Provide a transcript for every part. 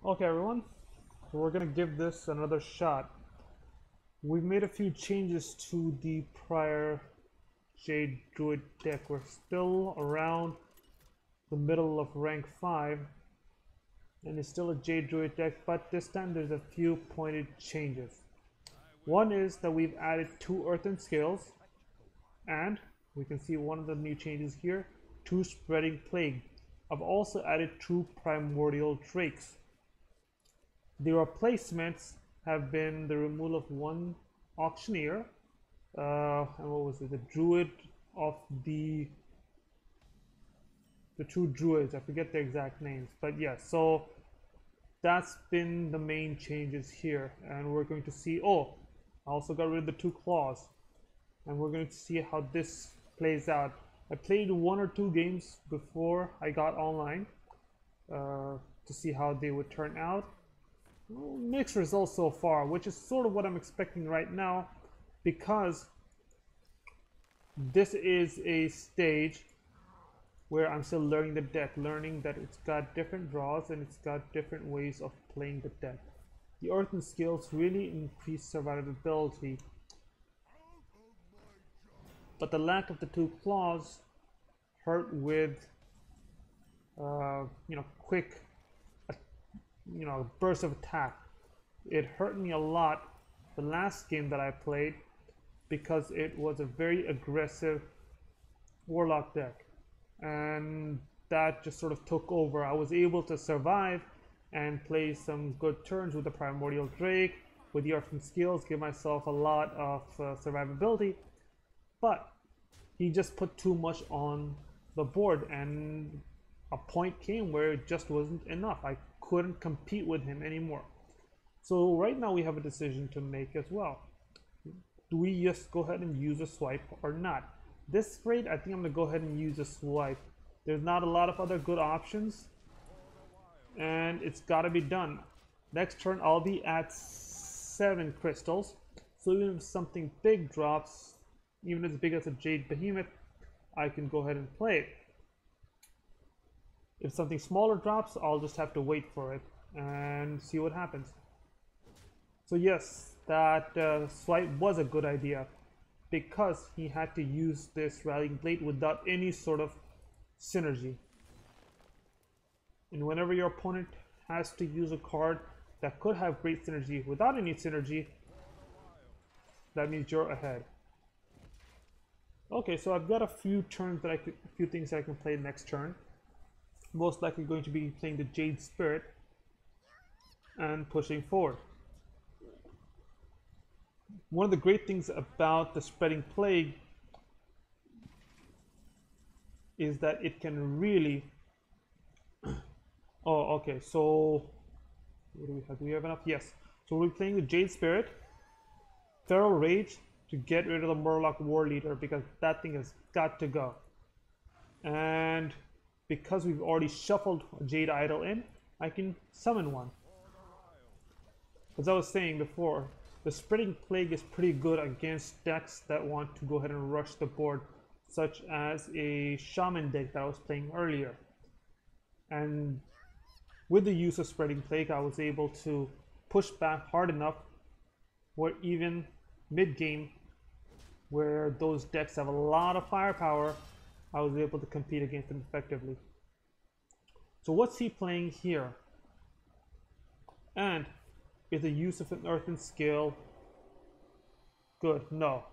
Okay, everyone, so we're gonna give this another shot. We've made a few changes to the prior Jade Druid deck. We're still around the middle of rank 5, and it's still a Jade Druid deck, but this time there's a few pointed changes. One is that we've added 2 Earthen Scales, and we can see one of the new changes here, 2 Spreading Plague. I've also added 2 Primordial Drakes. The replacements have been the removal of 1 Auctioneer, and what was it? The Druid of the 2 Druids. I forget their exact names, but yeah. So that's been the main changes here, and we're going to see. Oh, I also got rid of the 2 Claws, and we're going to see how this plays out. I played 1 or 2 games before I got online to see how they would turn out. Mixed results so far, which is sort of what I'm expecting right now, because this is a stage where I'm still learning the deck, learning that it's got different draws and it's got different ways of playing the deck. The Earthen Scales really increase survivability, but the lack of the 2 Claws hurt with quick burst of attack. It hurt me a lot the last game that I played because it was a very aggressive warlock deck, and that just sort of took over. I was able to survive and play some good turns with the Primordial Drake, with the Earthen Scales, give myself a lot of survivability, but he just put too much on the board, and a point came where it just wasn't enough. I couldn't compete with him anymore. So right now we have a decision to make as well. Do we just go ahead and use a swipe or not? This rate, I think I'm gonna go ahead and use a swipe. There's not a lot of other good options, and it's gotta be done. Next turn I'll be at 7 crystals, so even if something big drops, even as big as a Jade Behemoth, I can go ahead and play it. If something smaller drops, I'll just have to wait for it and see what happens. So yes, that swipe was a good idea, because he had to use this Rallying Blade without any sort of synergy. And whenever your opponent has to use a card that could have great synergy without any synergy, that means you're ahead. Okay, so I've got a few turns that a few things I can play next turn. Most likely going to be playing the Jade Spirit and pushing forward. One of the great things about the Spreading Plague is that it can really oh, okay, so what do we have? Do we have enough? Yes. So we're playing the Jade Spirit, Feral Rage to get rid of the Murloc War Leader, because that thing has got to go. And because we've already shuffled a Jade Idol in, I can summon one. As I was saying before, the Spreading Plague is pretty good against decks that want to go ahead and rush the board, such as a Shaman deck that I was playing earlier. And with the use of Spreading Plague, I was able to push back hard enough where even mid-game, where those decks have a lot of firepower, I was able to compete against them effectively. So what's he playing here? And is the use of an Earthen Scale good? No.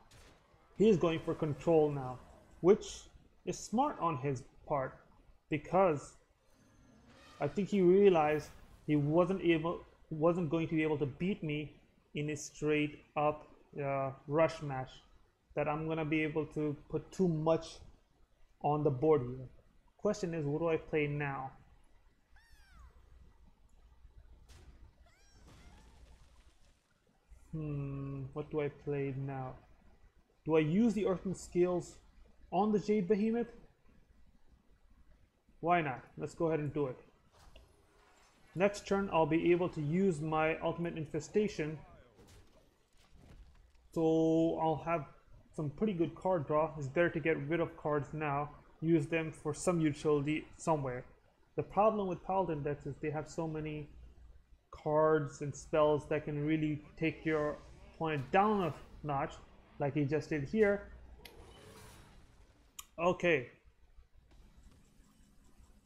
He's going for control now, which is smart on his part, because I think he realized he wasn't going to be able to beat me in a straight up rush match, that I'm gonna be able to put too much on the board here. Question is, what do I play now? What do I play now? Do I use the Earthen Scales on the Jade Behemoth? Why not? Let's go ahead and do it. Next turn I'll be able to use my Ultimate Infestation, so I'll have some pretty good card draw. Is there to get rid of cards now, use them for some utility somewhere. The problem with Paladin decks is they have so many cards and spells that can really take your opponent down a notch, like he just did here. Okay.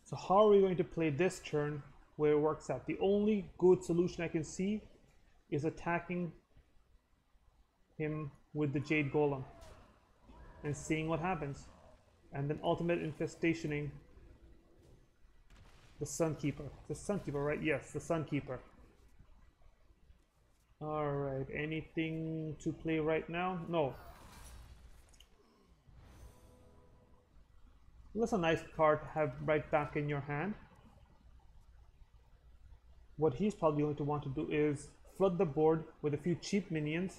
So how are we going to play this turn where it works out? The only good solution I can see is attacking him with the Jade Golem and seeing what happens. And then ultimate infestationing the Sunkeeper. The Sunkeeper, right? Yes, the Sunkeeper. Alright, anything to play right now? No. That's a nice card to have right back in your hand. What he's probably going to want to do is flood the board with a few cheap minions.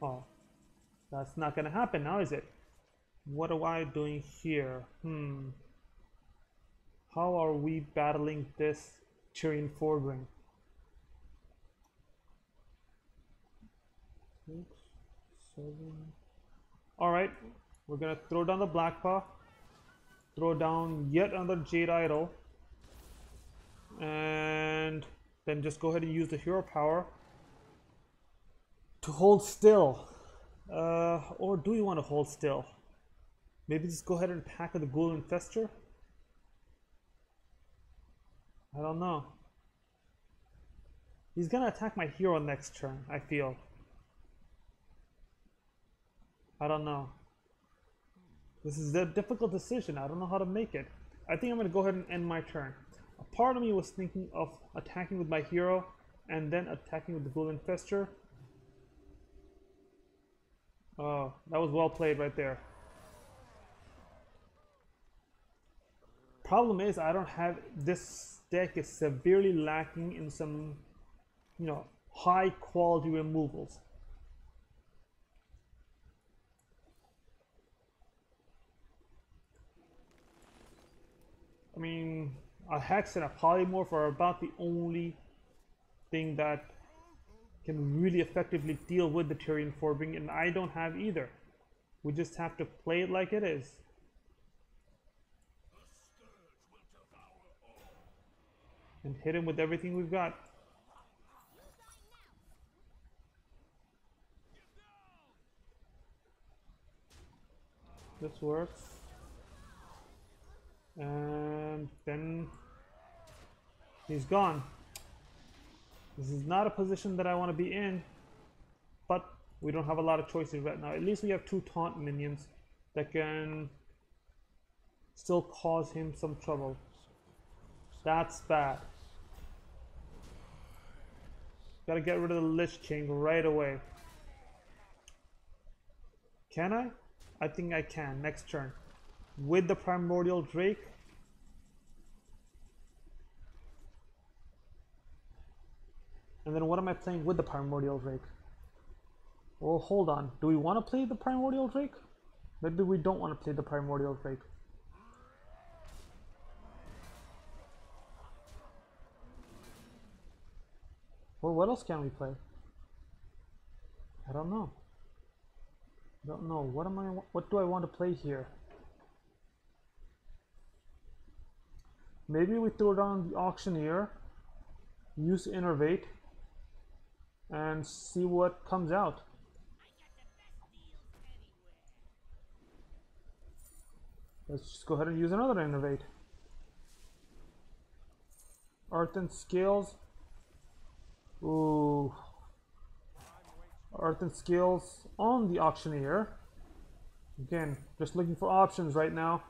Oh, that's not going to happen now, is it? What am I doing here? How are we battling this Tyrian Fordring? 6, 7. Alright, we're going to throw down the Black Paw. Throw down yet another Jade Idol. And then just go ahead and use the hero power to hold still. Or do we want to hold still? Maybe just go ahead and attack with the Ghoul Infestor? I don't know. He's gonna attack my hero next turn, I feel. I don't know. This is a difficult decision. I don't know how to make it. I think I'm gonna go ahead and end my turn. A part of me was thinking of attacking with my hero and then attacking with the Ghoul Infestor. Oh, that was well played right there. Problem is, I don't have, this deck is severely lacking in some, high quality removals. I mean, a Hex and a Polymorph are about the only thing that can really effectively deal with the Tyrian Fordring, and I don't have either. We just have to play it like it is. And hit him with everything we've got. This works. And then he's gone. This is not a position that I want to be in, but we don't have a lot of choices right now. At least we have 2 taunt minions that can still cause him some trouble. That's bad. Gotta get rid of the Lich King right away. Can I? I think I can. Next turn. With the Primordial Drake. And then what am I playing with the Primordial Drake? Well, hold on. Do we want to play the Primordial Drake? Maybe we don't want to play the Primordial Drake. Well, what else can we play? I don't know. I don't know. What do I want to play here? Maybe we throw down the Auctioneer, use Innervate, and see what comes out. Let's just go ahead and use another Innervate. Earthen Scales. Ooh. Earthen Scales on the Auctioneer. Again, just looking for options right now.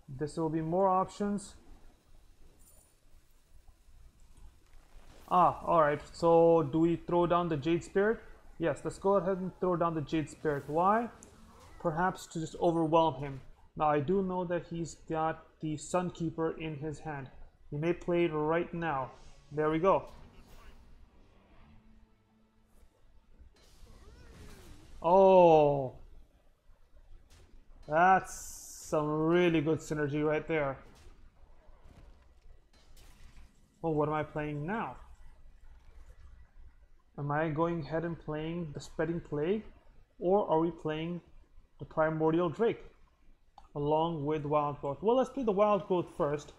This will be more options. Alright. So do we throw down the Jade Spirit? Yes, let's go ahead and throw down the Jade Spirit. Why? Perhaps to just overwhelm him. Now I do know that he's got the Sunkeeper in his hand. He may play it right now. There we go. Oh, that's some really good synergy right there. Well, what am I playing now? Am I going ahead and playing the Spreading Plague, or are we playing the Primordial Drake along with Wild Growth? Well, let's play the Wild Growth first.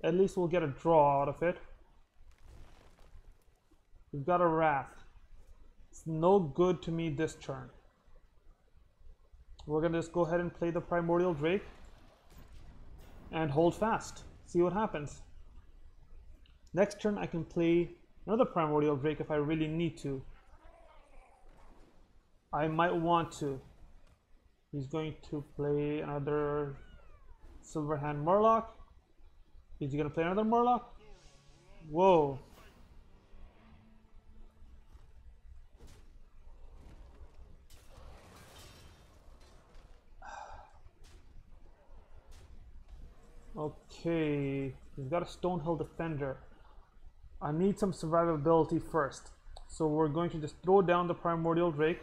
At least we'll get a draw out of it. We've got a Wrath. It's no good to me this turn. We're gonna just go ahead and play the Primordial Drake and hold fast. See what happens. Next turn I can play another Primordial Drake if I really need to. I might want to. He's going to play another Silverhand Murloc. Is he going to play another Murloc? Whoa. Okay, he's got a Stonehill Defender. I need some survivability first. So we're going to just throw down the Primordial Drake.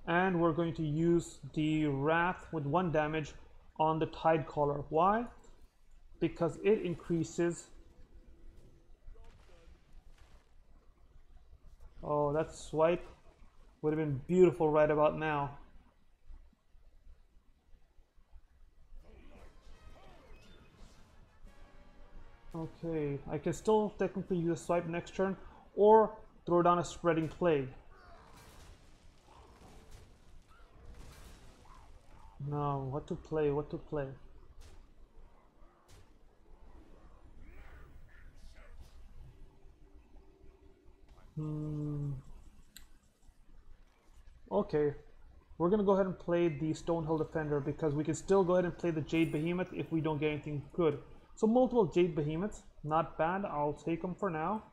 And we're going to use the Wrath with 1 damage on the Tidecaller. Why? Because it increases. Oh, that swipe would have been beautiful right about now. Okay, I can still technically use a swipe next turn or throw down a Spreading Plague. No, what to play, what to play. Okay, we're gonna go ahead and play the Stonehill Defender because we can still go ahead and play the Jade Behemoth if we don't get anything good. So multiple Jade Behemoths, not bad, I'll take them for now.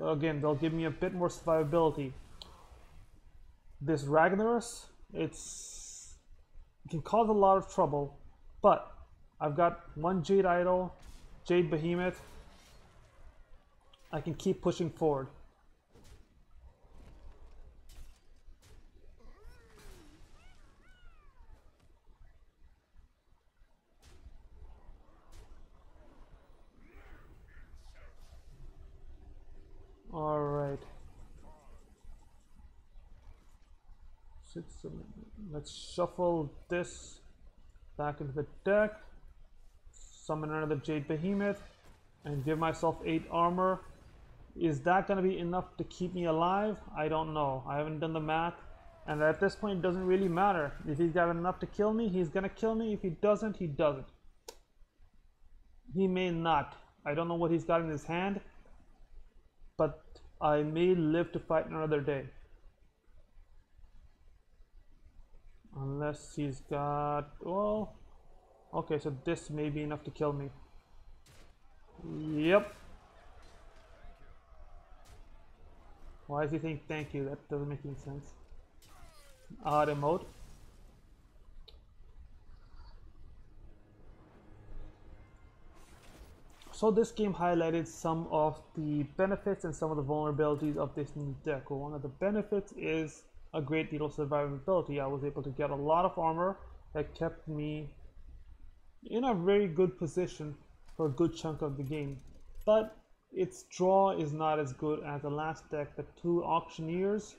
Again, they'll give me a bit more survivability. This Ragnaros, it can cause a lot of trouble, but I've got 1 Jade Idol, Jade Behemoth. I can keep pushing forward. All right. Let's shuffle this back into the deck, summon another Jade Behemoth, and give myself 8 armor. Is that going to be enough to keep me alive? I don't know. I haven't done the math, and at this point it doesn't really matter. If he's got enough to kill me, he's going to kill me. If he doesn't, he doesn't. He may not. I don't know what he's got in his hand, but I may live to fight another day. Unless he's got, well, okay, so this may be enough to kill me. Yep. Why is he saying thank you? That doesn't make any sense. Odd emote. So this game highlighted some of the benefits and some of the vulnerabilities of this new deck. Well, one of the benefits is a great deal of survivability. I was able to get a lot of armor that kept me in a very good position for a good chunk of the game. But its draw is not as good as the last deck, the 2 Auctioneers.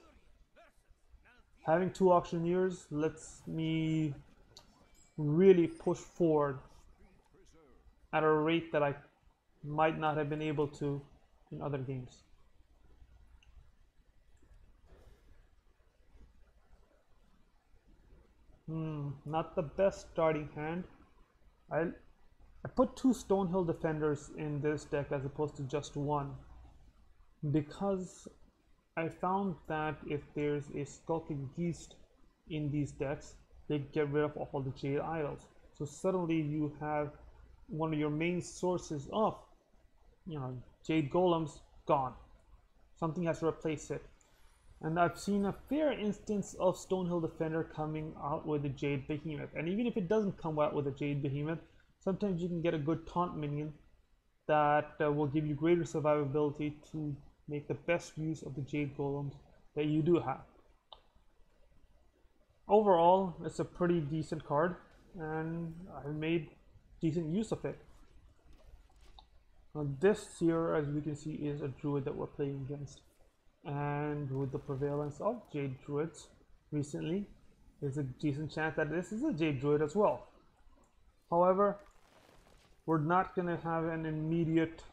Having 2 Auctioneers lets me really push forward at a rate that I might not have been able to in other games. Not the best starting hand. I put 2 Stonehill Defenders in this deck as opposed to just 1 because I found that if there's a Skulking Geist in these decks, they get rid of all the Jade Idols. So suddenly you have one of your main sources of, Jade Golems gone. Something has to replace it. And I've seen a fair instance of Stonehill Defender coming out with a Jade Behemoth. And even if it doesn't come out with a Jade Behemoth, sometimes you can get a good taunt minion that will give you greater survivability to make the best use of the Jade Golems that you do have. Overall, it's a pretty decent card, and I made decent use of it. Now this here, as we can see, is a Druid that we're playing against. And with the prevalence of Jade Druids recently, there's a decent chance that this is a Jade Druid as well. However, we're not going to have an immediate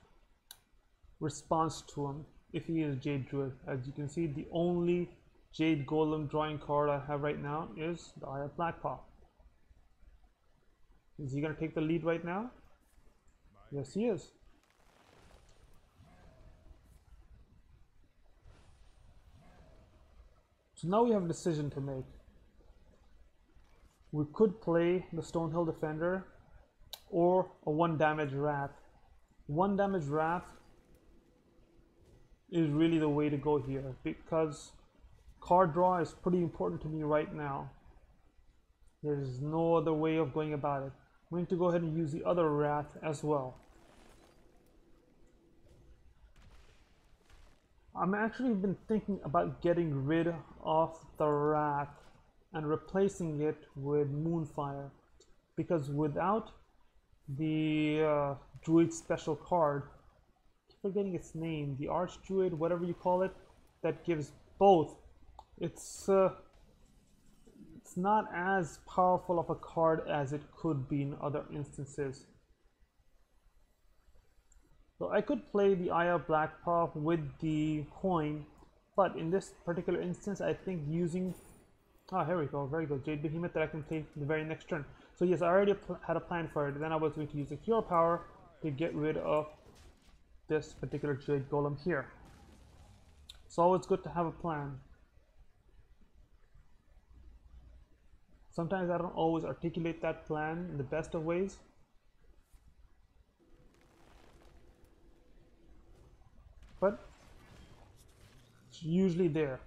response to him if he is Jade Druid. As you can see, the only Jade Golem drawing card I have right now is the Eye of Blackpaw. Is he going to take the lead right now? Yes, he is. So now we have a decision to make. We could play the Stonehill Defender or a 1 damage Wrath. 1 damage Wrath is really the way to go here because card draw is pretty important to me right now. There's no other way of going about it. I'm going to go ahead and use the other Wrath as well. I'm actually been thinking about getting rid of the Wrath and replacing it with Moonfire, because without the Druid special card, I keep forgetting its name, the Archdruid, whatever you call it, that gives both. It's not as powerful of a card as it could be in other instances. So I could play the Eye of Blackpaw with the coin, but in this particular instance, I think using... Oh, here we go. Very good. Jade Behemoth that I can play the very next turn. So yes, I already had a plan for it. Then I was going to use the Hero Power to get rid of this particular Jade Golem here. It's always good to have a plan. Sometimes I don't always articulate that plan in the best of ways. But it's usually there.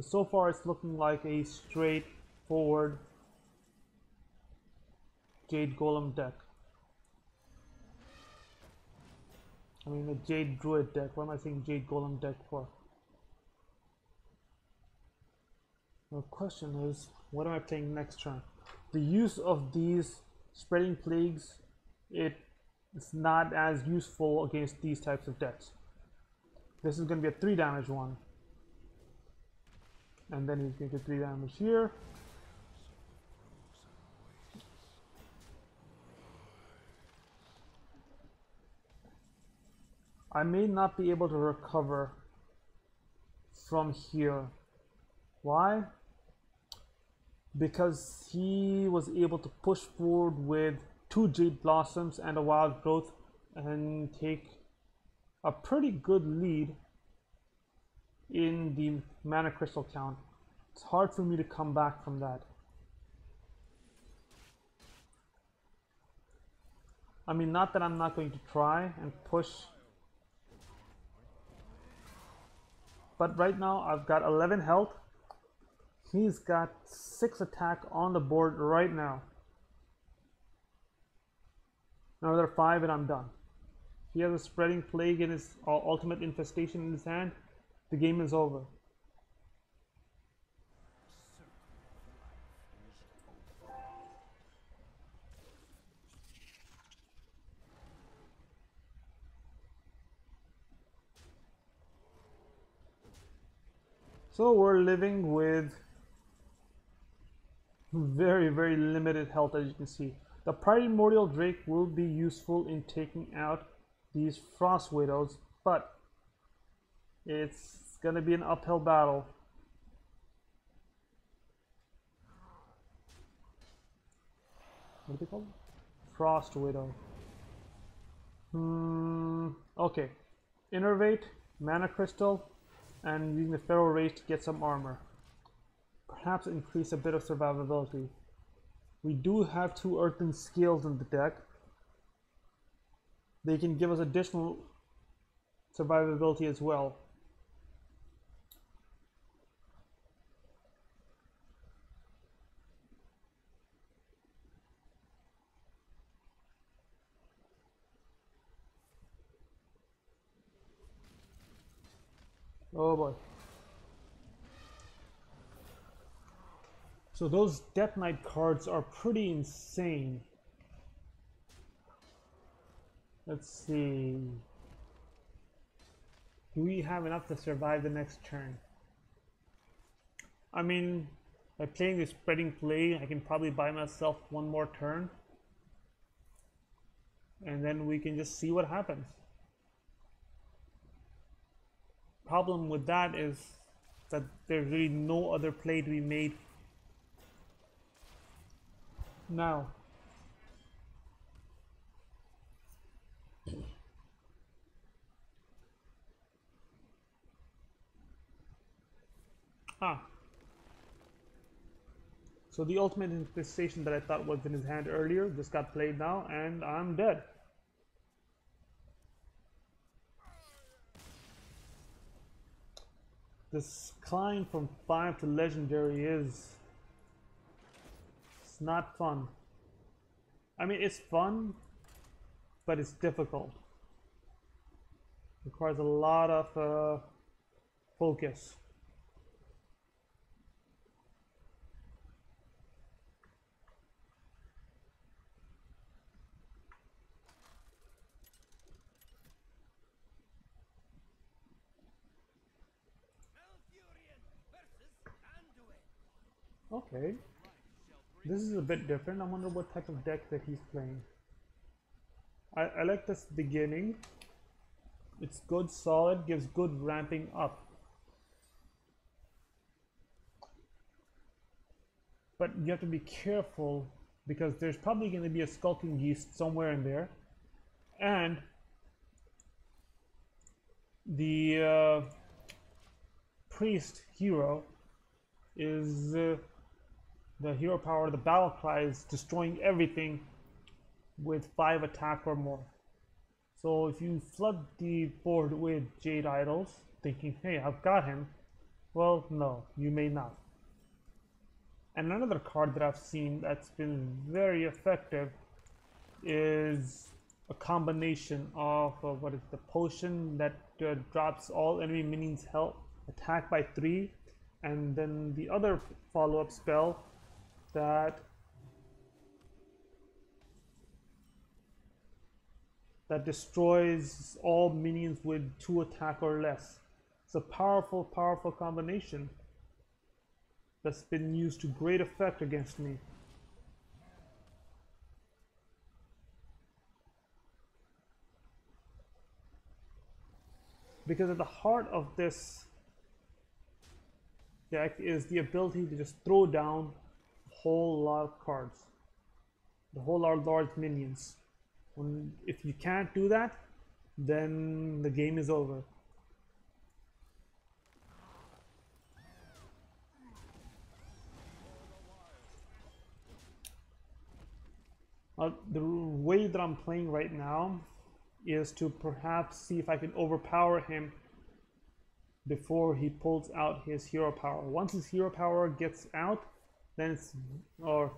So far it's looking like a straightforward Jade Golem deck. I mean a Jade Druid deck. What am I saying Jade Golem deck for? The question is, what am I playing next turn? The use of these Spreading Plagues, it's not as useful against these types of decks. This is going to be a 3 damage one. And then he's going to get 3 damage here. I may not be able to recover from here. Why? Because he was able to push forward with 2 Jade Blossoms and a Wild Growth and take a pretty good lead in the mana crystal count. It's hard for me to come back from that. I mean, not that I'm not going to try and push, but right now I've got 11 health. He's got 6 attack on the board right now. Another 5 and I'm done. If he has a Spreading Plague in his ultimate infestation in his hand, the game is over. So we're living with very, very limited health, as you can see. The Primordial Drake will be useful in taking out these Frost Widows, but it's going to be an uphill battle. What do they call it? Frost Widow. Okay. Innervate, Mana Crystal, and using the Feral Rage to get some armor. Perhaps increase a bit of survivability. We do have 2 Earthen Scales in the deck. They can give us additional survivability as well. Oh boy. So those Death Knight cards are pretty insane. Let's see. Do we have enough to survive the next turn? I mean, by playing the Spreading Plague, I can probably buy myself 1 more turn. and then we can just see what happens. Problem with that is that there's really no other play to be made now. Ah, so the ultimate infestation that I thought was in his hand earlier just got played now, and I'm dead. This climb from 5 to legendary is... it's not fun. I mean, it's fun, but it's difficult. It requires a lot of focus. Okay, this is a bit different. I wonder what type of deck that he's playing. I like this beginning. It's good, solid, gives good ramping up. But you have to be careful because there's probably going to be a skulking geese somewhere in there. And the priest hero is the hero power, the battle cry is destroying everything with 5 attack or more. So if you flood the board with Jade Idols, thinking, hey, I've got him, well, no, you may not. And another card that I've seen that's been very effective is a combination of what is the potion that drops all enemy minions' health attack by 3, and then the other follow-up spell that destroys all minions with 2 attack or less. It's a powerful, powerful combination that's been used to great effect against me. Because at the heart of this deck is the ability to just throw down a whole lot of cards, the whole lot of large minions. If you can't do that, then the game is over. The way that I'm playing right now is to perhaps see if I can overpower him before he pulls out his hero power. Once his hero power gets out, then it's, or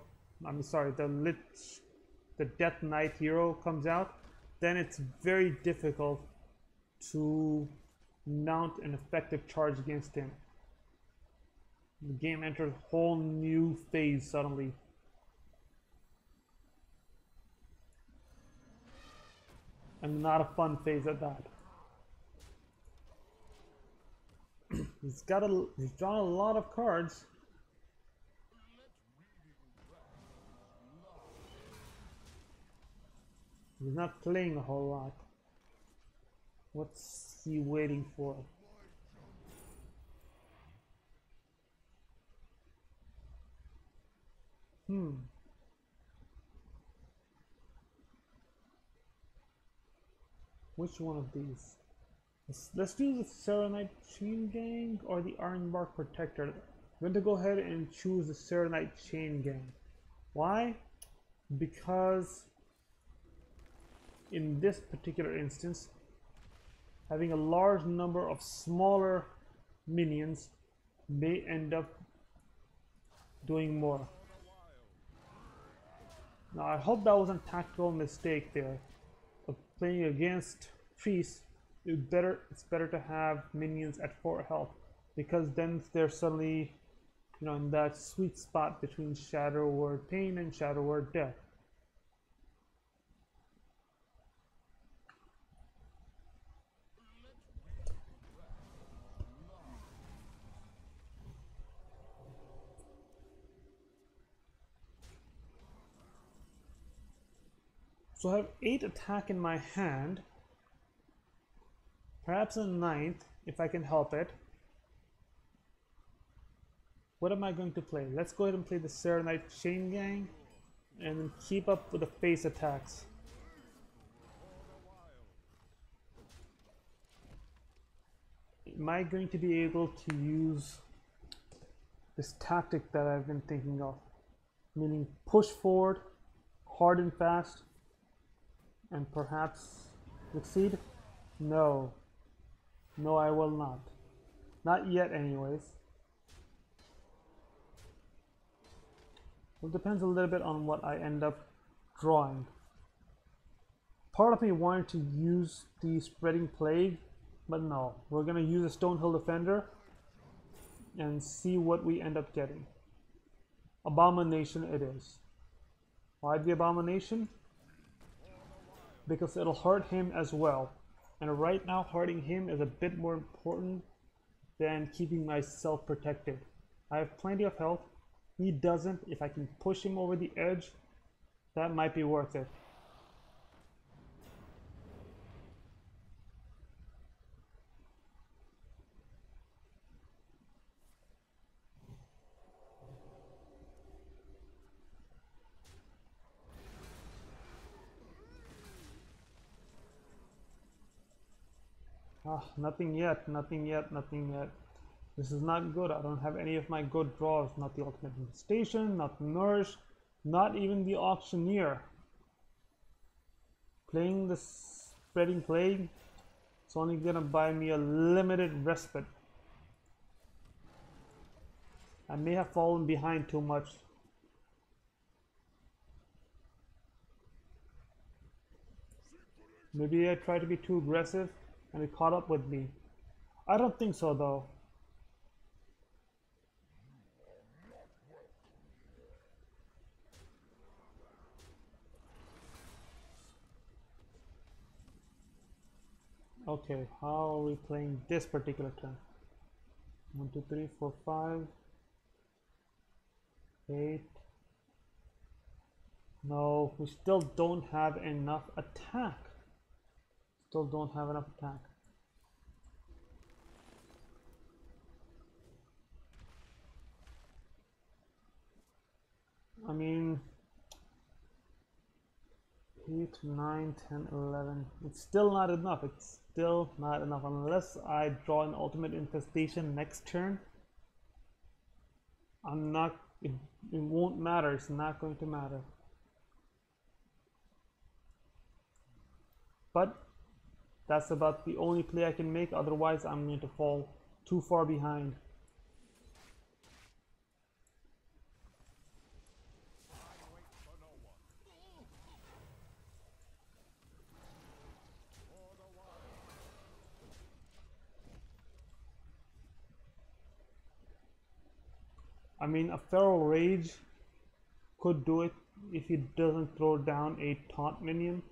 I'm sorry, the Death Knight hero comes out, then it's very difficult to mount an effective charge against him. The game enters a whole new phase suddenly. And not a fun phase at that. He's drawn a lot of cards. He's not playing a whole lot. What's he waiting for? Which one of these? Let's do the Serenite Chain Gang or the Ironbark Protector. I'm going to go ahead and choose the Serenite Chain Gang. Why? Because in this particular instance, having a large number of smaller minions may end up doing more. Now I hope that wasn't a tactical mistake there. Of playing against priests, it's better to have minions at 4 health, because then they're suddenly, you know, in that sweet spot between Shadow Word Pain and Shadow Word Death. So I have 8 attack in my hand. Perhaps a ninth, if I can help it. What am I going to play? Let's go ahead and play the Serenite Chain Gang and then keep up with the face attacks. Am I going to be able to use this tactic that I've been thinking of? Meaning push forward, hard and fast, and perhaps succeed? No. No, I will not. Not yet, anyways. It depends a little bit on what I end up drawing. Part of me wanted to use the Spreading Plague, but no. We're going to use a Stonehill Defender and see what we end up getting. Abomination it is. Why the Abomination? Because it'll hurt him as well. And right now, hurting him is a bit more important than keeping myself protected. I have plenty of health. He doesn't. If I can push him over the edge, that might be worth it. Nothing yet, nothing yet, nothing yet. This is not good. I don't have any of my good draws. Not the Ultimate Infestation, not Nourish, not even the Auctioneer. Playing the Spreading Plague, it's only gonna buy me a limited respite. I may have fallen behind too much. Maybe I tried to be too aggressive and it caught up with me. I don't think so though. Okay, how are we playing this particular turn? 1, 2, 3, 4, 5, 8. No, we still don't have enough attack. Still don't have enough attack. I mean, 8, 9, 10, 11. It's still not enough. It's still not enough unless I draw an Ultimate Infestation next turn. I'm not, it won't matter. It's not going to matter. But that's about the only play I can make. Otherwise, I'm going to fall too far behind. I mean, a Feral Rage could do it if he doesn't throw down a taunt minion,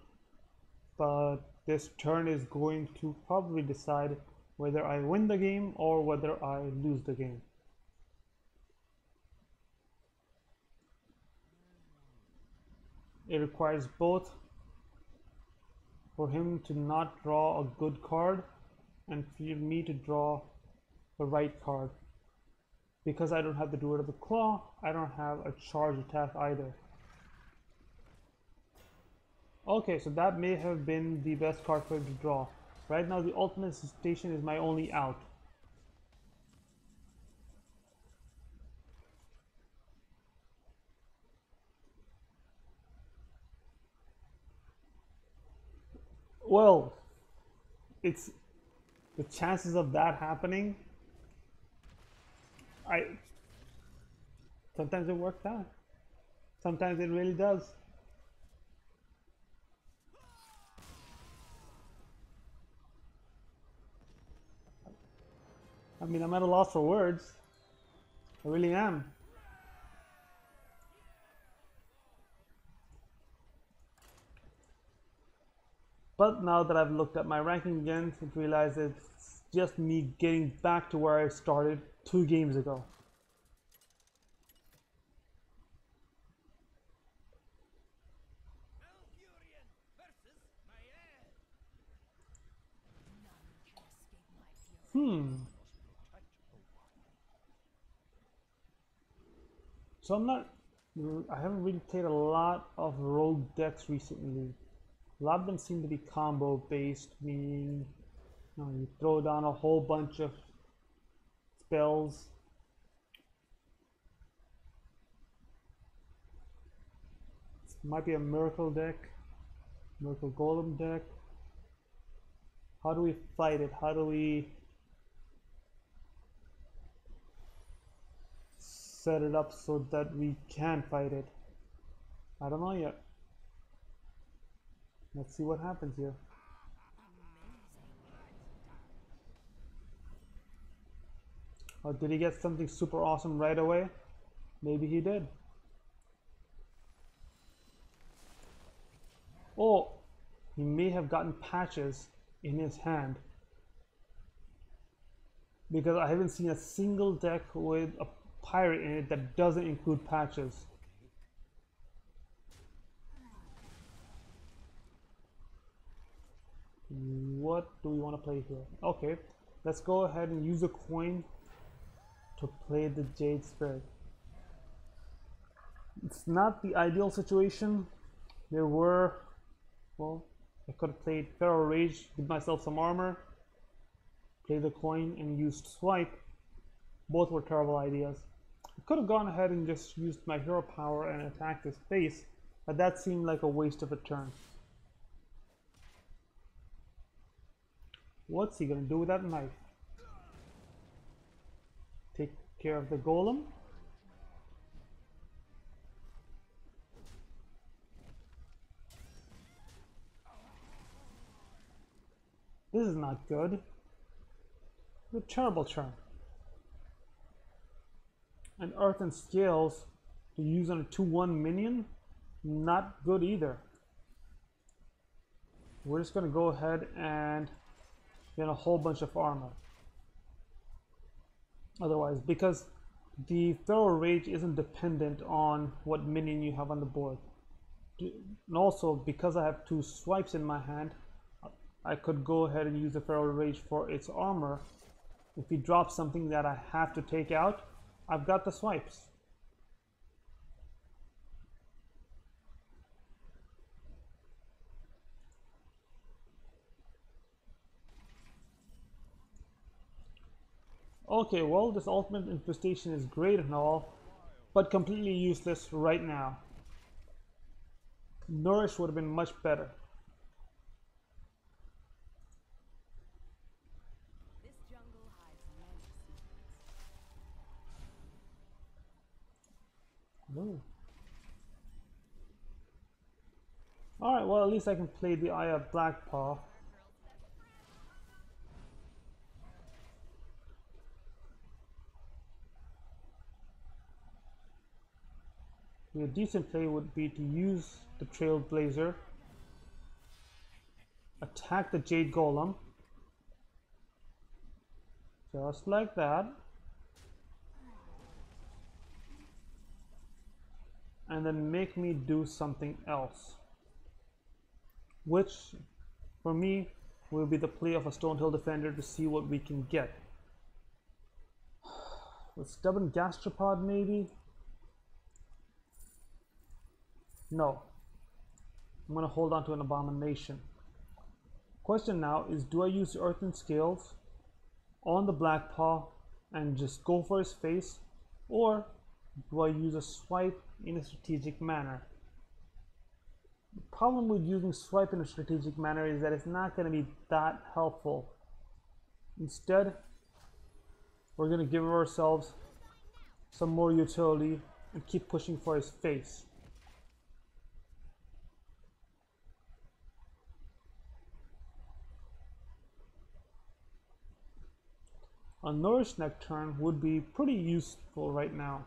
but this turn is going to probably decide whether I win the game or whether I lose the game. It requires both for him to not draw a good card and for me to draw the right card. Because I don't have the Druid of the Claw, I don't have a charge attack either. Okay, so that may have been the best card for him to draw. Right now, the Ultimate Station is my only out. Well, it's the chances of that happening. Sometimes it works out. Sometimes it really does. I mean, I'm at a loss for words. I really am. But now that I've looked at my ranking again, I realize it's just me getting back to where I started 2 games ago. So I haven't really played a lot of rogue decks recently. A lot of them seem to be combo based, meaning you throw down a whole bunch of spells. This might be a miracle deck, miracle golem deck. How do we fight it? How do we set it up so that we can fight it? I don't know yet. Let's see what happens here. Or did he get something super awesome right away? Maybe he did. Oh, he may have gotten patches in his hand, because I haven't seen a single deck with a pirate in it that doesn't include patches. What do we want to play here? Okay, let's go ahead and use a coin to play the Jade Spirit. It's not the ideal situation. There were, well, I could have played Feral Rage, give myself some armor, play the coin, and used Swipe. Both were terrible ideas. I could have gone ahead and just used my hero power and attacked his face, but that seemed like a waste of a turn. What's he gonna do with that knife? Take care of the golem. This is not good. A terrible turn. And Earth and Scales to use on a 2/1 minion, not good either. We're just gonna go ahead and get a whole bunch of armor. Otherwise, because the Feral Rage isn't dependent on what minion you have on the board. And also, because I have 2 swipes in my hand, I could go ahead and use the Feral Rage for its armor. If he drops something that I have to take out, I've got the swipes. Okay, well, this ultimate infestation is great and all, but completely useless right now. Nourish would have been much better. This jungle hides many secrets. Ooh. Alright, well, at least I can play the Eye of Blackpaw. A decent play would be to use the Trailblazer, attack the Jade Golem, just like that, and then make me do something else, which for me will be the play of a Stonehill Defender to see what we can get. With Stubborn Gastropod maybe? No. I'm going to hold on to an Abomination. Question now is, do I use the Earth and Scales on the Blackpaw and just go for his face, or do I use a swipe in a strategic manner? The problem with using swipe in a strategic manner is that it's not going to be that helpful. Instead, we're going to give ourselves some more utility and keep pushing for his face. A Nourish next turn would be pretty useful right now.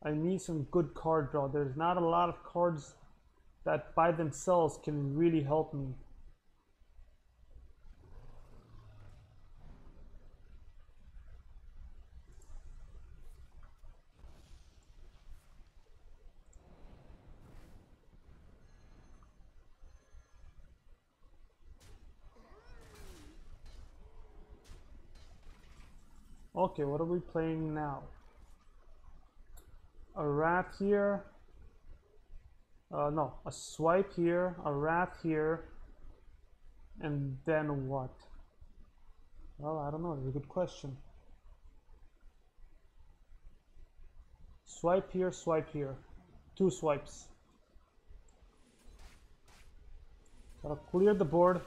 I need some good card draw. There's not a lot of cards that by themselves can really help me. Okay, what are we playing now? A rat here. No, a swipe here, a rat here, and then what? Well, I don't know. That's a good question. Swipe here, swipe here. 2 swipes. Gotta clear the board.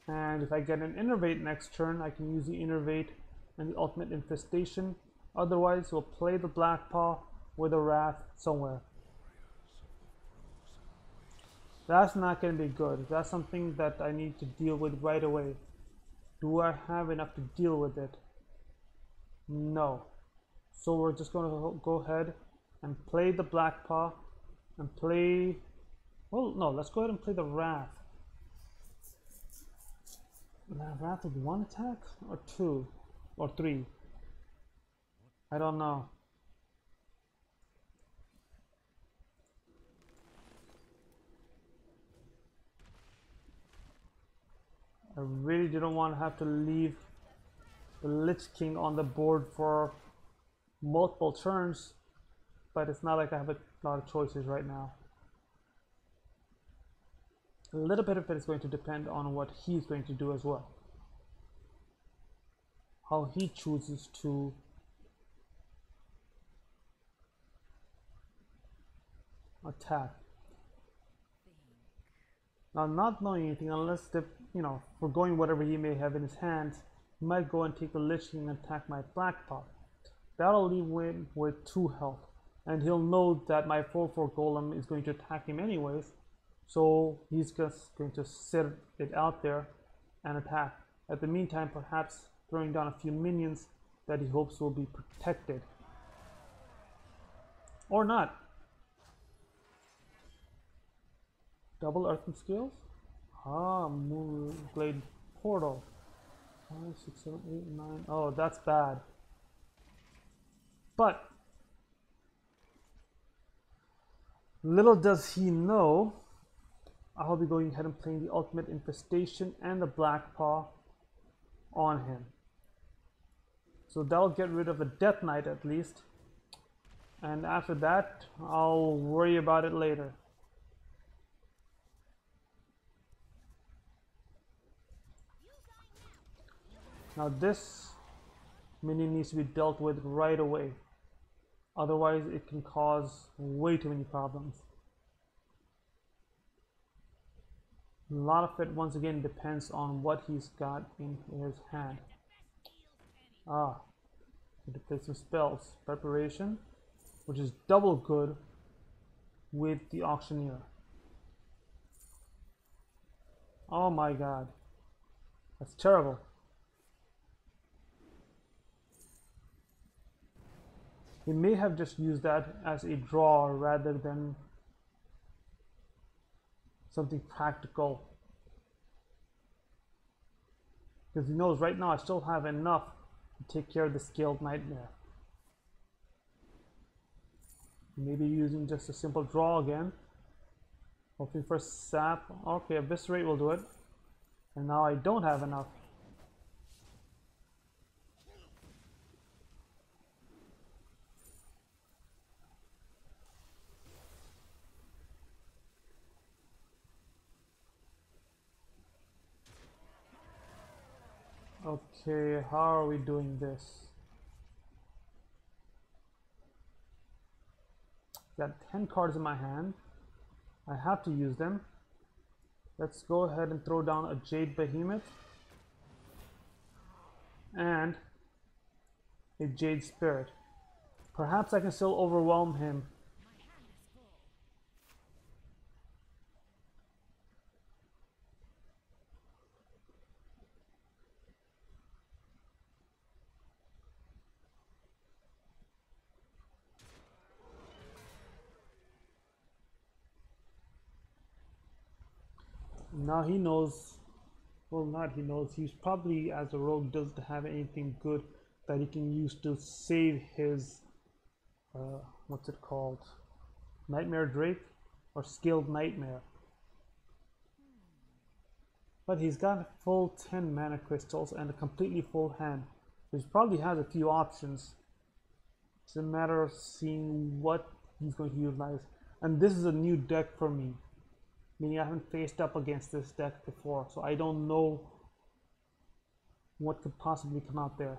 And if I get an innervate next turn, I can use the innervate and the ultimate infestation. Otherwise, we'll play the black paw with a wrath somewhere. That's not going to be good. That's something that I need to deal with right away. Do I have enough to deal with it? No. So we're just going to go ahead and play the black paw and play... Well, no, let's go ahead and play the wrath. Wrath with 1 attack or 2 or 3? I don't know. I really didn't want to have to leave the Lich King on the board for multiple turns, but it's not like I have a lot of choices right now. A little bit of it is going to depend on what he's going to do as well. How he chooses to attack. Now, not knowing anything, unless the, foregoing whatever he may have in his hands, he might go and take the Lich King and attack my Black Paw. That'll leave him with 2 health, and he'll know that my 4/4 Golem is going to attack him anyways, so he's just going to sit it out there and attack. At the meantime, perhaps throwing down a few minions that he hopes will be protected. Or not. Double Earthen Scales? Moonglade Portal. 5, 6, 7, 8, 9. Oh, that's bad. But little does he know, I'll be going ahead and playing the Ultimate Infestation and the Black Paw on him. So that'll get rid of the Death Knight at least. And after that, I'll worry about it later. Now this minion needs to be dealt with right away. Otherwise it can cause way too many problems. A lot of it once again depends on what he's got in his hand. To play some spells. Preparation, which is double good with the Auctioneer. Oh my god. That's terrible. He may have just used that as a draw rather than something practical. Because he knows right now I still have enough to take care of the Scaled Nightmare. Maybe using just a simple draw again. Hoping for sap. Okay, Eviscerate will do it. And now I don't have enough. Okay, how are we doing this? Got 10 cards in my hand. I have to use them. Let's go ahead and throw down a Jade Behemoth and a Jade Spirit. Perhaps I can still overwhelm him. Now he knows, well not he knows, he's probably as a rogue doesn't have anything good that he can use to save his, what's it called, Nightmare Drake or Skilled Nightmare. But he's got full 10 mana crystals and a completely full hand. He probably has a few options. It's a matter of seeing what he's going to utilize. And this is a new deck for me. Meaning I haven't faced up against this deck before, so I don't know what could possibly come out there.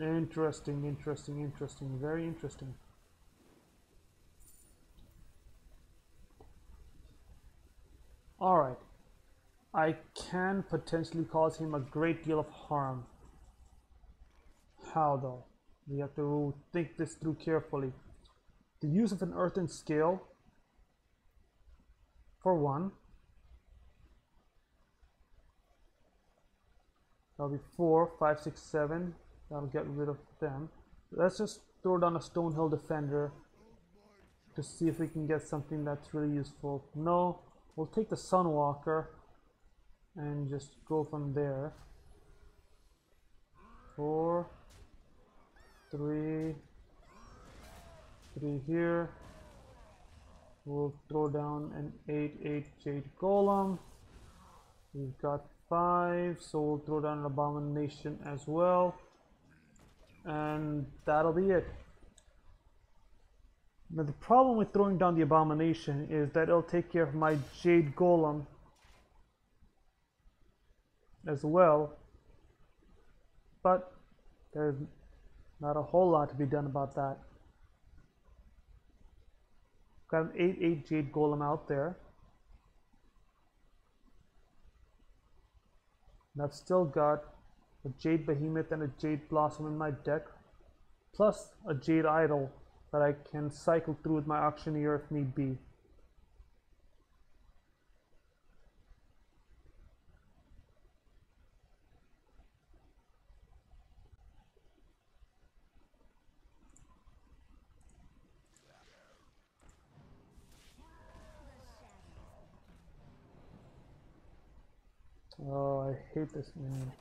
Interesting, interesting, interesting, very interesting. Alright. I can potentially cause him a great deal of harm. How though? We have to think this through carefully. The use of an earthen scale, for one. That'll be 4, 5, 6, 7. That'll get rid of them. Let's just throw down a Stonehill Defender to see if we can get something that's really useful. No, we'll take the Sunwalker and just go from there. 4, 3 here. We'll throw down an 8/8 Jade Golem. We've got 5, so we'll throw down an Abomination as well. And that'll be it. Now the problem with throwing down the Abomination is that it'll take care of my Jade Golem as well. But there's not a whole lot to be done about that. Got an 8/8 Jade Golem out there. And I've still got a Jade Behemoth and a Jade Blossom in my deck, plus a Jade Idol that I can cycle through with my Auctioneer if need be. Oh, I hate this man.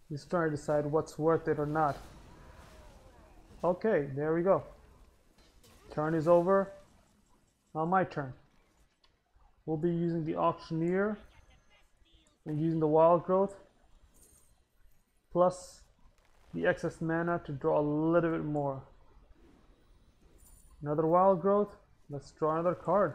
He's trying to decide what's worth it or not. Okay, there we go. Turn is over. Now my turn. We'll be using the Auctioneer and using the Wild Growth plus the excess mana to draw a little bit more. Another Wild Growth. Let's draw another card.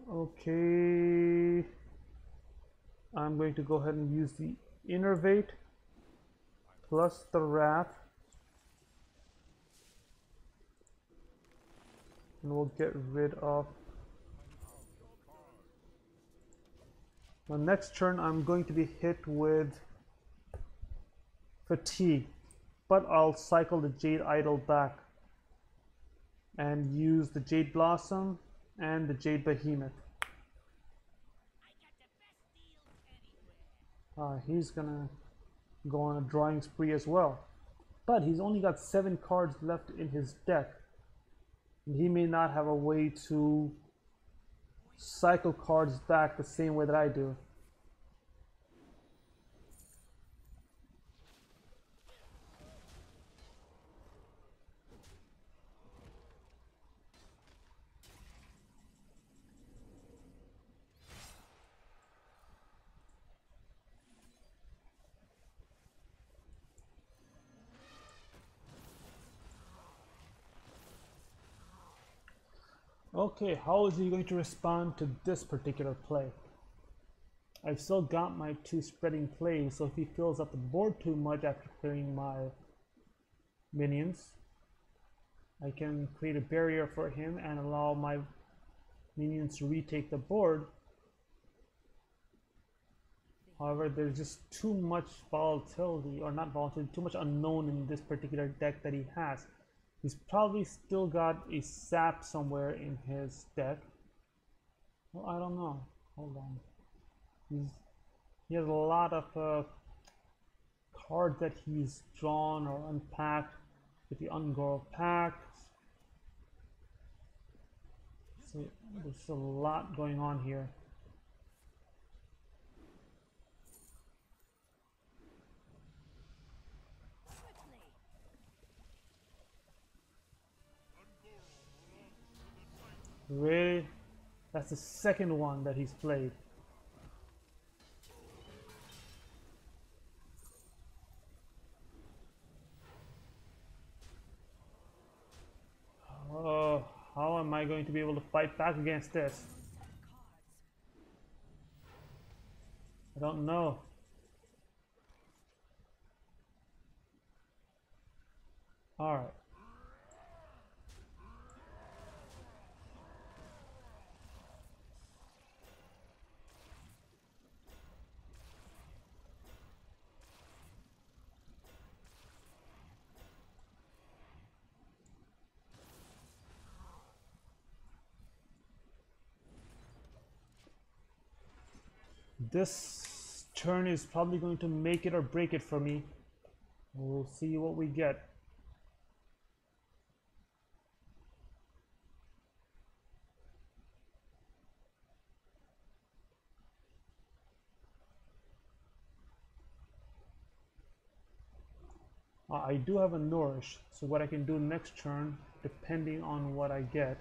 Okay, I'm going to go ahead and use the Innervate plus the Wrath, and we'll get rid of. Now next turn I'm going to be hit with Fatigue, but I'll cycle the Jade Idol back and use the Jade Blossom and the Jade Behemoth. He's gonna go on a drawing spree as well, but he's only got 7 cards left in his deck, and he may not have a way to cycle cards back the same way that I do. Okay, how is he going to respond to this particular play? I've still got my 2 spreading plays, so if he fills up the board too much after clearing my minions, I can create a barrier for him and allow my minions to retake the board. However, there's just too much volatility, or not volatility, too much unknown in this particular deck that he has. He's probably still got a sap somewhere in his deck. Well, I don't know. Hold on. He's, he has a lot of cards that he's drawn or unpacked with the Ungoro pack. So there's a lot going on here. Really? That's the second one that he's played. Oh, how am I going to be able to fight back against this? I don't know. Alright. This turn is probably going to make it or break it for me. We'll see what we get. I do have a Nourish, so what I can do next turn, depending on what I get.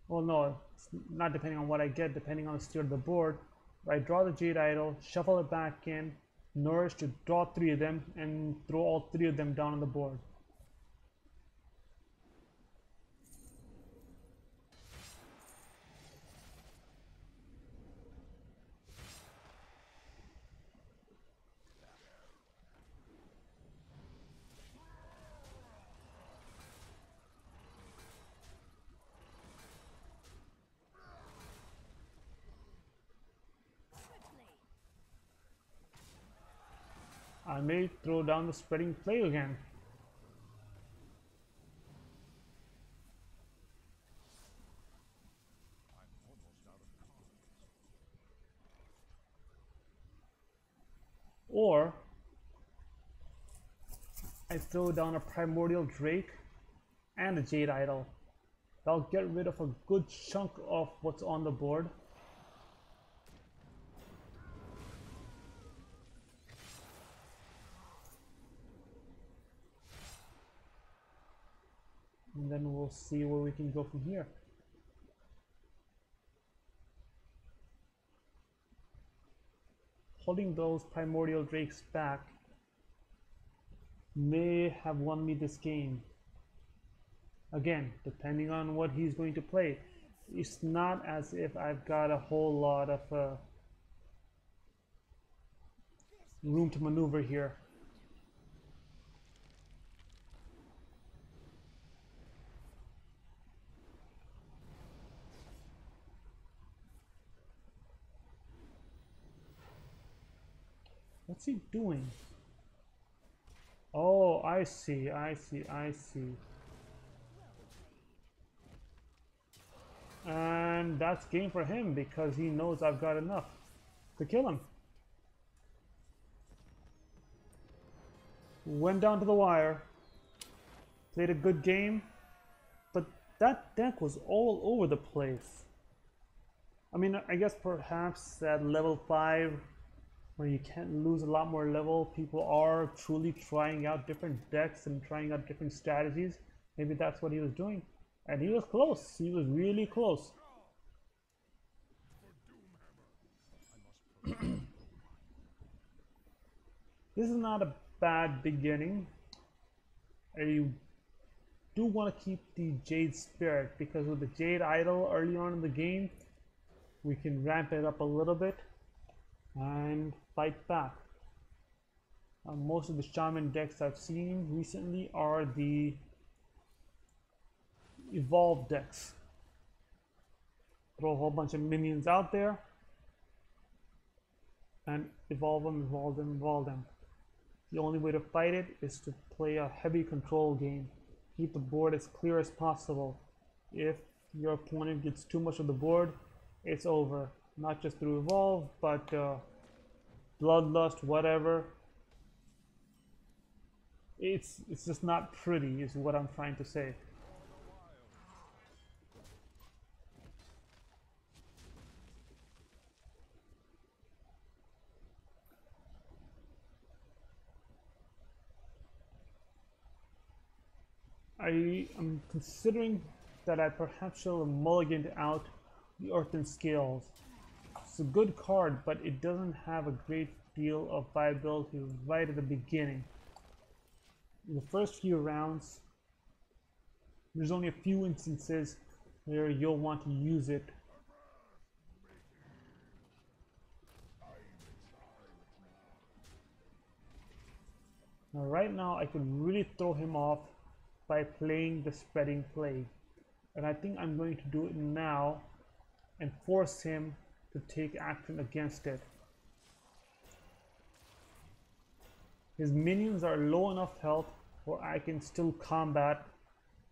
Well, no, it's not depending on what I get, depending on the state of the board. I draw the Jade Idol, shuffle it back in, Nourish to draw 3 of them, and throw all 3 of them down on the board. I may throw down the Spreading Plague again. Or I throw down a Primordial Drake and a Jade Idol. That'll get rid of a good chunk of what's on the board. And then we'll see where we can go from here. Holding those Primordial Drakes back may have won me this game. Again, depending on what he's going to play. It's not as if I've got a whole lot of room to maneuver here. What's he doing? Oh, I see, I see, I see. And that's game for him because he knows I've got enough to kill him. Went down to the wire. Played a good game. But that deck was all over the place. I mean, I guess perhaps at level 5, where you can't lose a lot more level, people are truly trying out different decks and trying out different strategies. Maybe that's what he was doing. And he was close. He was really close. This is not a bad beginning. I do want to keep the Jade Spirit because with the Jade Idol early on in the game, we can ramp it up a little bit and fight back. Most of the Shaman decks I've seen recently are the Evolve decks. Throw a whole bunch of minions out there and evolve them, evolve them, evolve them. The only way to fight it is to play a heavy control game. Keep the board as clear as possible. If your opponent gets too much of the board, it's over. Not just through Evolve, but Bloodlust, whatever. It's just not pretty, is what I'm trying to say. I am considering that I perhaps should have mulliganed out the Earthen Scales. It's a good card, but it doesn't have a great deal of viability right at the beginning. In the first few rounds, there's only a few instances where you'll want to use it. Now, right now, I could really throw him off by playing the Spreading Plague. And I think I'm going to do it now and force him to take action against it. His minions are low enough health where I can still combat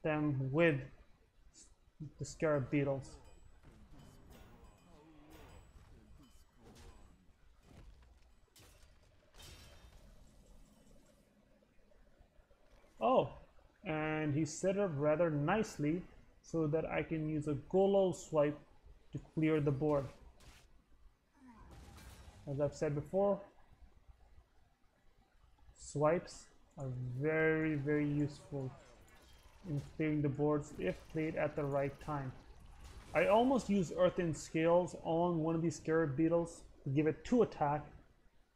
them with the Scarab Beetles. Oh, and he set up rather nicely so that I can use a Golo swipe to clear the board. As I've said before, swipes are very, very useful in clearing the boards if played at the right time. I almost used Earthen Scales on one of these Scarab Beetles to give it 2 attack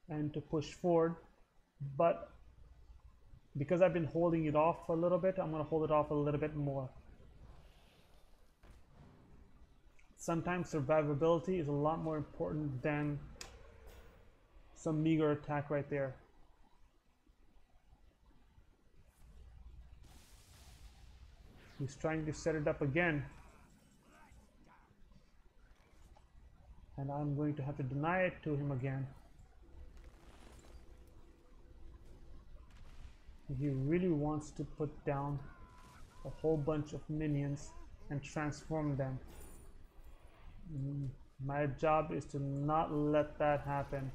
and to push forward, but because I've been holding it off a little bit, I'm going to hold it off a little bit more. Sometimes survivability is a lot more important than some meager attack right there. He's trying to set it up again. And I'm going to have to deny it to him again. He really wants to put down a whole bunch of minions and transform them. My job is to not let that happen.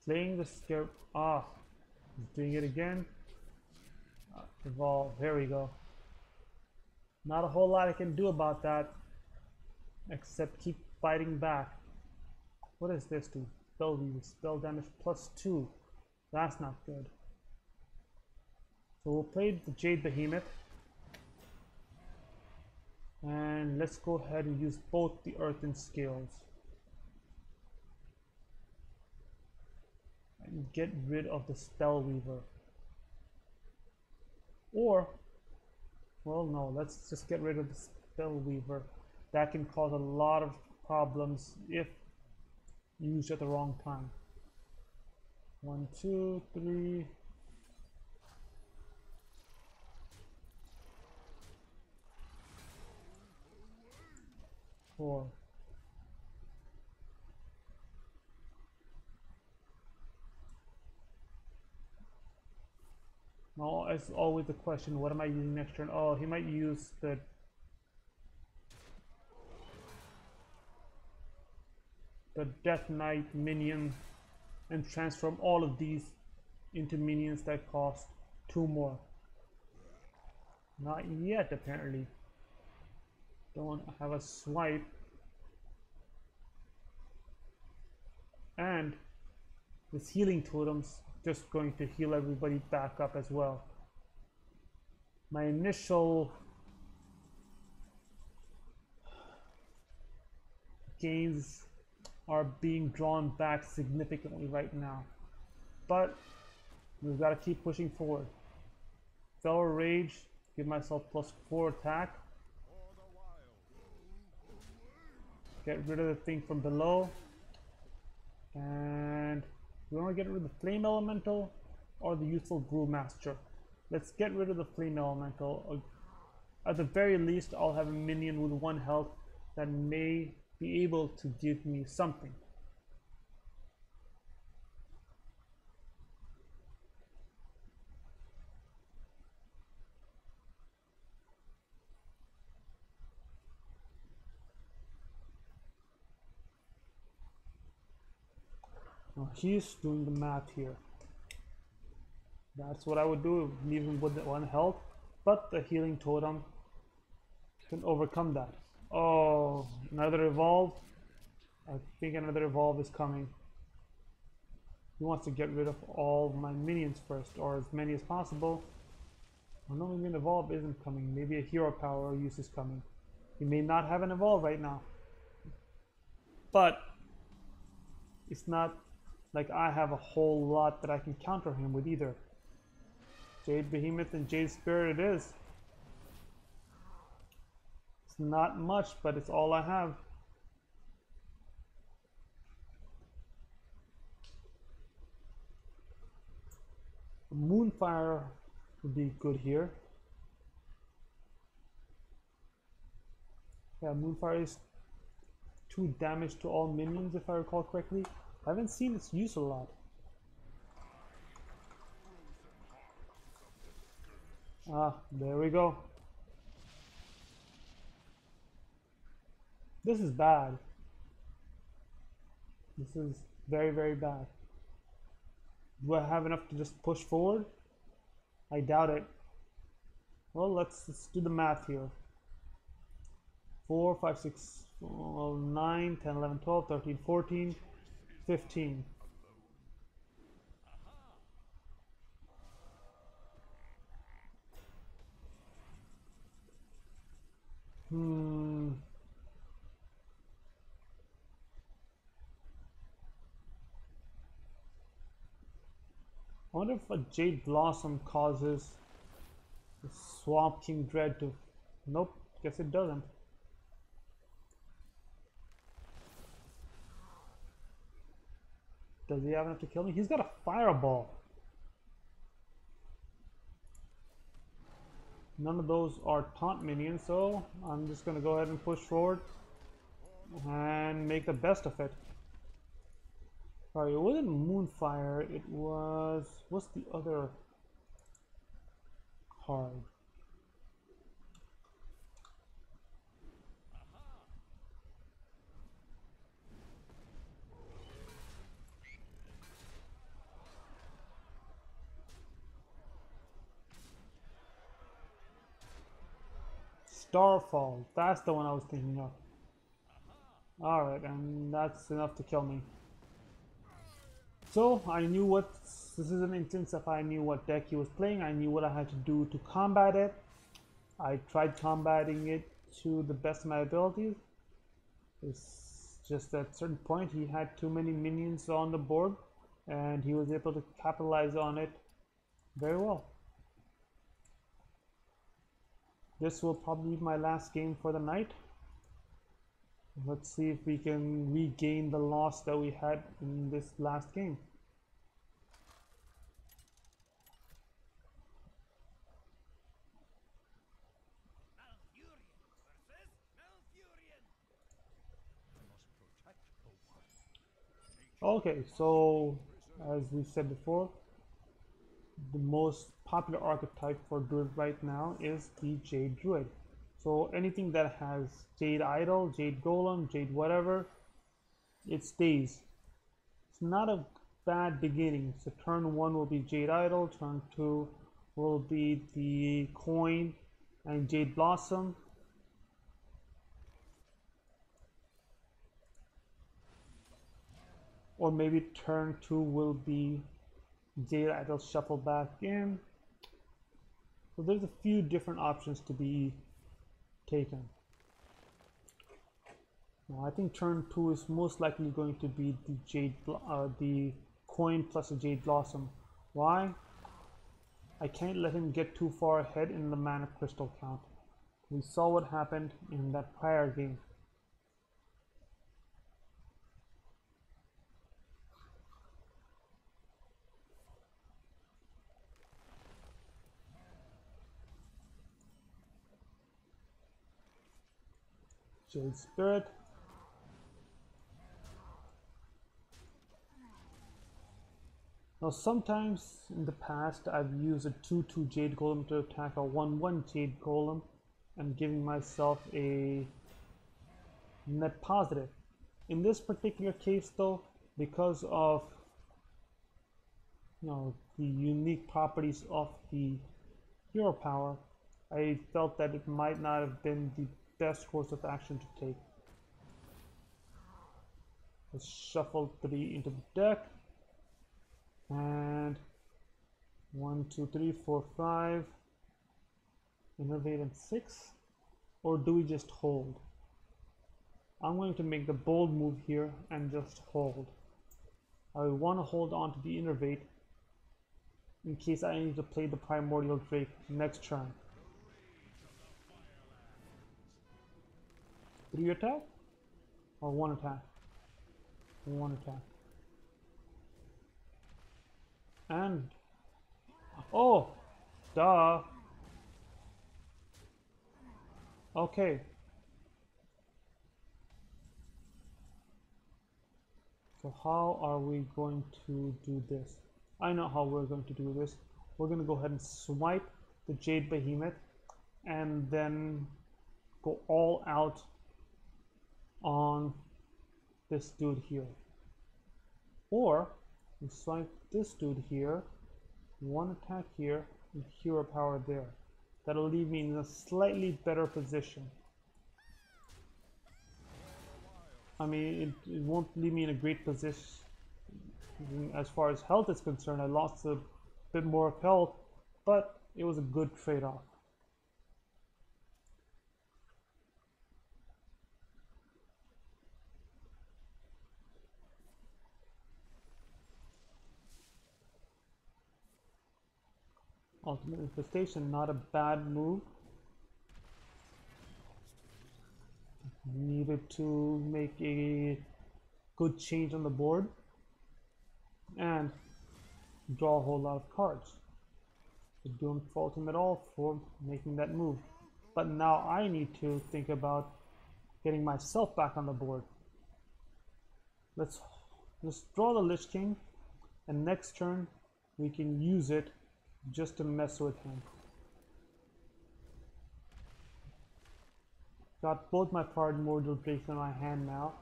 Playing the scare. Ah, he's doing it again. Evolve. There we go. Not a whole lot I can do about that, except keep fighting back. What does this do? Spell weave. Spell damage +2. That's not good. So we'll play the Jade Behemoth. And let's go ahead and use both the Earthen Scales. And get rid of the Spell Weaver. Or, well, no, let's just get rid of the Spell Weaver. That can cause a lot of problems if used at the wrong time. 1, 2, 3. 4. Now, as always, the question: what am I using next turn? Oh, he might use the Death Knight minion and transform all of these into minions that cost 2 more. Not yet, apparently. Don't have a swipe. And this healing totem's just going to heal everybody back up as well. My initial gains are being drawn back significantly right now, but we've got to keep pushing forward. Fell Rage, give myself +4 attack. Get rid of the thing from below, and we want to get rid of the Flame Elemental or the useful Brewmaster. Let's get rid of the flame elemental. At the very least, I'll have a minion with 1 health that may be able to give me something. Now, he's doing the math here. That's what I would do, leave him with 1 health, but the healing totem can overcome that. Oh, another evolve. I think another evolve is coming. He wants to get rid of all my minions first, or as many as possible. Oh no, maybe an evolve isn't coming. Maybe a hero power use is coming. He may not have an evolve right now. But it's not like I have a whole lot that I can counter him with either. Jade Behemoth and Jade Spirit it is. It's not much, but it's all I have. Moonfire would be good here. Yeah, Moonfire is 2 damage to all minions if I recall correctly. I haven't seen its use a lot. Ah, there we go. This is bad. This is very, very bad. Do I have enough to just push forward? I doubt it. Well, let's do the math here. 4, 5, 6, 9, 10, 11, 12, 13, 14, 15. I wonder if a Jade Blossom causes the Swamp King Dread to... Nope, guess it doesn't. Does he have enough to kill me? He's got a Fireball. None of those are taunt minions, so I'm just going to go ahead and push forward and make the best of it. Sorry, it wasn't Moonfire, it was... What's the other card? Starfall, that's the one I was thinking of. Alright, and that's enough to kill me. So, I knew what... This is an instance if I knew what deck he was playing, I knew what I had to do to combat it. I tried combating it to the best of my abilities. It's just at a certain point he had too many minions on the board, and he was able to capitalize on it very well. This will probably be my last game for the night. Let's see if we can regain the loss that we had in this last game. Okay, so as we said before, the most popular archetype for Druid right now is the Jade Druid. So anything that has Jade Idol, Jade Golem, Jade whatever, it stays. It's not a bad beginning. So turn 1 will be Jade Idol, turn 2 will be the Coin and Jade Blossom. Or maybe turn 2 will be Jade Idol Shuffle back in. So there's a few different options to be taken. Now I think turn 2 is most likely going to be the Coin plus a Jade Blossom. Why? I can't let him get too far ahead in the mana crystal count. We saw what happened in that prior game. Jade Spirit. Now sometimes in the past I've used a 2-2 Jade Golem to attack a 1-1 Jade Golem and giving myself a net positive. In this particular case though, because of the unique properties of the hero power, I felt that it might not have been the best course of action to take. Let's shuffle 3 into the deck. And 1, 2, 3, 4, 5. Innervate and 6. Or do we just hold? I'm going to make the bold move here and just hold. I want to hold on to the Innervate in case I need to play the Primordial Drake next turn. 3 attack? Or 1 attack? 1 attack. And... oh! Duh! Okay. So how are we going to do this? I know how we're going to do this. We're going to go ahead and swipe the Jade Behemoth and then go all out on this dude here. Or we swipe this dude here, 1 attack here, and hero power there. That'll leave me in a slightly better position. I mean, it won't leave me in a great position as far as health is concerned. I lost a bit more of health, but it was a good trade-off. Ultimate Infestation, not a bad move. Needed to make a good change on the board and draw a whole lot of cards. I don't fault him at all for making that move. But now I need to think about getting myself back on the board. Let's draw the Lich King, and next turn we can use it just to mess with him. Got both my Primordial Drakes in my hand now.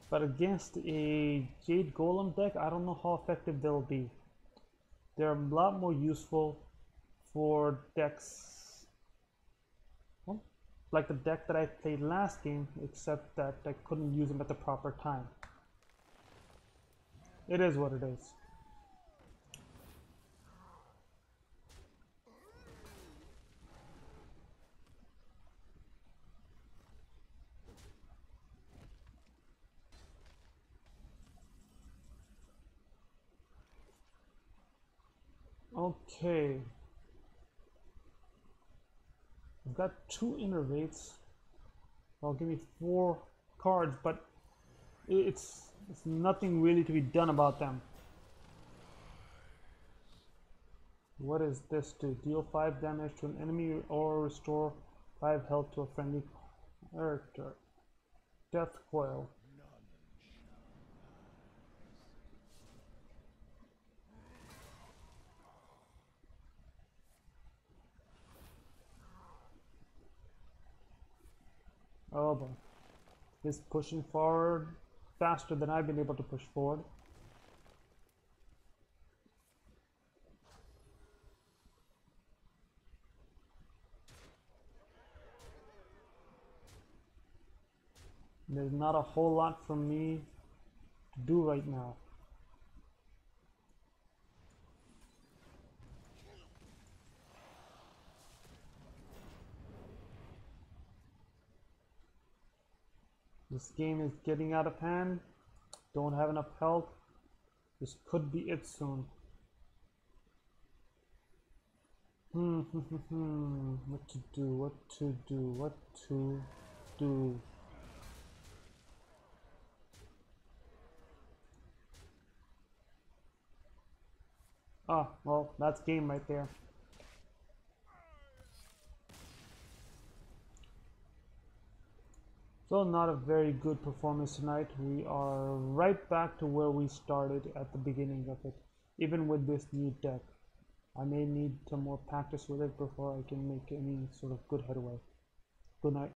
But against a Jade Golem deck, I don't know how effective they'll be. They're a lot more useful for decks, well, like the deck that I played last game, except that I couldn't use them at the proper time. It is what it is. Okay, I've got 2 Innervates. Well, give me 4 cards, but it's nothing really to be done about them. What does this do? Deal 5 damage to an enemy or restore 5 health to a friendly character. Death Coil. Oh boy. He's pushing forward faster than I've been able to push forward. There's not a whole lot for me to do right now. This game is getting out of hand. Don't have enough health. This could be it soon. What to do, what to do, what to do. Ah, well, that's game right there. So not a very good performance tonight. We are right back to where we started at the beginning of it, even with this new deck. I may need some more practice with it before I can make any sort of good headway. Good night.